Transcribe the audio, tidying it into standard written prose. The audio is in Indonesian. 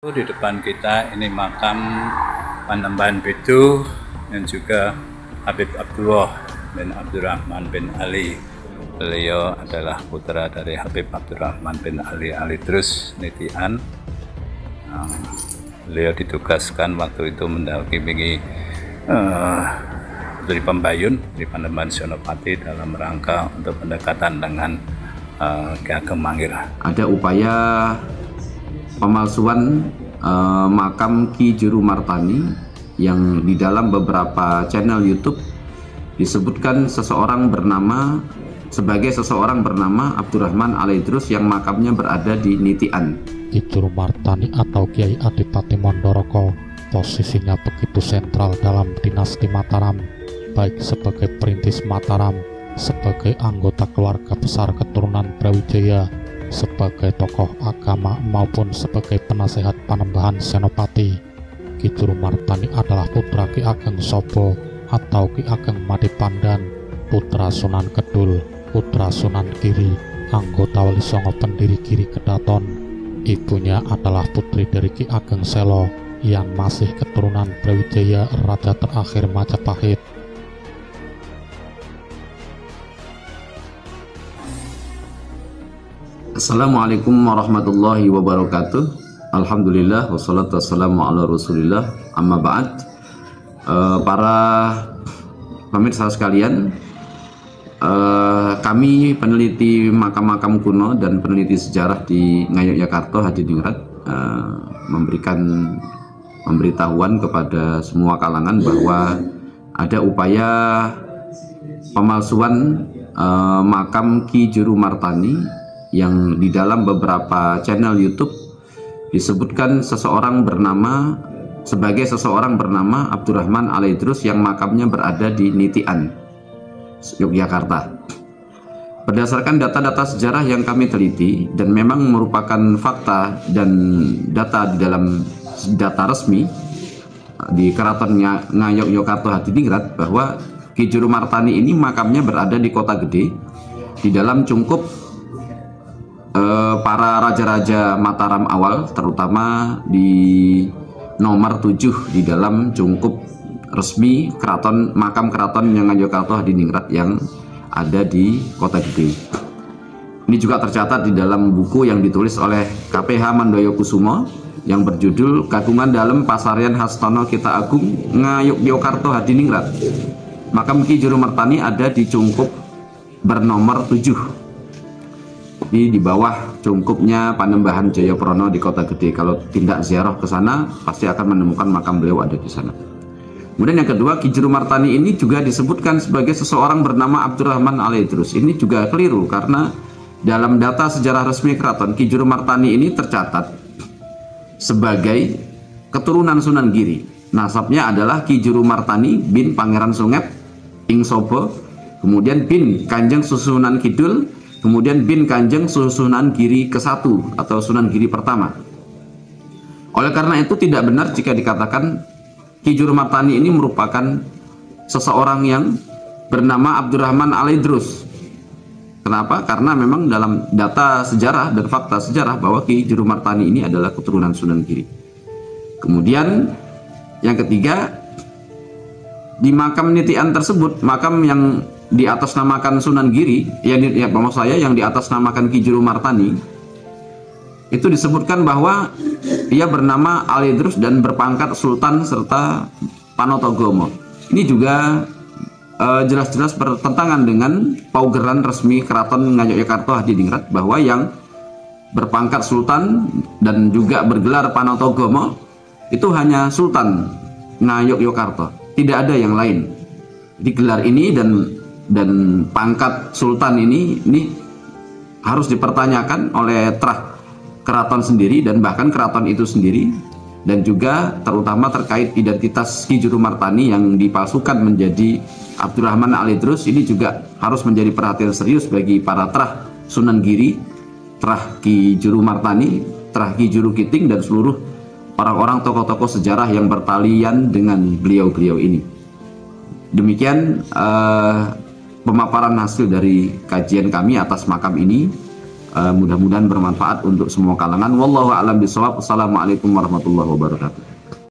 Di depan kita ini makam Panembahan Bedu dan juga Habib Abdullah bin Abdurrahman bin Ali. Beliau adalah putra dari Habib Abdurrahman bin Ali Alidrus Nitian. Beliau ditugaskan waktu itu mendampingi dari Pembayun di Panembahan Senopati dalam rangka untuk pendekatan dengan Ki Ageng Mangir. Ada upaya pemalsuan makam Ki Juru Martani yang di dalam beberapa channel YouTube disebutkan seseorang bernama Abdurrahman Alidrus yang makamnya berada di Nitian. Ki Juru Martani atau Kiai Adipati Mandoroko posisinya begitu sentral dalam dinasti Mataram, baik sebagai perintis Mataram, sebagai anggota keluarga besar keturunan Brawijaya, sebagai tokoh agama maupun sebagai penasehat Panembahan Senopati. Ki Juru Martani adalah putra Ki Ageng Sobo atau Ki Ageng Madipandan, putra Sunan Kedul, putra Sunan Giri, anggota Wali Songo pendiri Giri Kedaton. Ibunya adalah putri dari Ki Ageng Selo yang masih keturunan Brawijaya Raja terakhir Majapahit. Assalamualaikum warahmatullahi wabarakatuh. Alhamdulillah wassalatu wassalamu ala rasulillah, amma ba'd. Para pemirsa sekalian, kami peneliti makam-makam kuno dan peneliti sejarah di Ngayogyakarta Hadiningrat memberikan pemberitahuan kepada semua kalangan bahwa ada upaya pemalsuan makam Ki Juru Martani yang di dalam beberapa channel YouTube disebutkan seseorang bernama Abdurrahman Alidrus yang makamnya berada di Nitian, Yogyakarta. Berdasarkan data-data sejarah yang kami teliti dan memang merupakan fakta dan data di dalam data resmi di Keraton Ngayogyakarta Hadiningrat bahwa Ki Juru Martani ini makamnya berada di Kota Gede di dalam cungkup para raja-raja Mataram awal, terutama di nomor 7 di dalam cungkup resmi makam keraton Ngayogyakarta Hadiningrat yang ada di Kota Gede. Ini juga tercatat di dalam buku yang ditulis oleh KPH Mandoyo Kusumo yang berjudul Kagungan Dalem Pasarian Hastono Kita Agung Ngayogyakarta Hadiningrat. Makam Ki Juru Martani ada di cungkup bernomor 7. Di bawah cungkupnya Panembahan Jayaprono di Kota Gede. Kalau tindak ziarah ke sana pasti akan menemukan makam beliau ada di sana. Kemudian yang kedua, Ki Juru Martani ini juga disebutkan sebagai seseorang bernama Abdurrahman Alidrus. Ini juga keliru karena dalam data sejarah resmi keraton, Ki Juru Martani ini tercatat sebagai keturunan Sunan Giri. Nasabnya adalah Ki Juru Martani bin Pangeran Sungep ing Sobo, kemudian bin Kanjeng Susunan Kidul, kemudian bin Kanjeng Susunan Giri ke-1 atau Sunan Giri pertama. Oleh karena itu tidak benar jika dikatakan Ki Juru Martani ini merupakan seseorang yang bernama Abdurrahman Alidrus. Kenapa? Karena memang dalam data sejarah dan fakta sejarah bahwa Ki Juru Martani ini adalah keturunan Sunan Giri. Kemudian yang ketiga, di makam Nitian tersebut, makam yang di atas namakan Sunan Giri, yang di atas namakan Ki Juru Martani, itu disebutkan bahwa ia bernama Alidrus dan berpangkat Sultan serta Panotogomo. Ini juga jelas-jelas bertentangan dengan paugeran resmi Keraton Ngayogyakarta Hadiningrat bahwa yang berpangkat Sultan dan juga bergelar Panotogomo itu hanya Sultan Ngayogyakarta, tidak ada yang lain. Jadi gelar ini dan pangkat Sultan ini harus dipertanyakan oleh trah keraton sendiri dan bahkan keraton itu sendiri, dan juga terutama terkait identitas Ki Juru Martani yang dipalsukan menjadi Abdurrahman Alidrus. Ini juga harus menjadi perhatian serius bagi para trah Sunan Giri, trah Ki Juru Martani, trah Ki Juru Kiting, dan seluruh orang-orang tokoh-tokoh sejarah yang bertalian dengan beliau-beliau ini. Demikian pemaparan hasil dari kajian kami atas makam ini. Mudah-mudahan bermanfaat untuk semua kalangan. Wallahu a'lam bishawab. Assalamualaikum warahmatullahi wabarakatuh.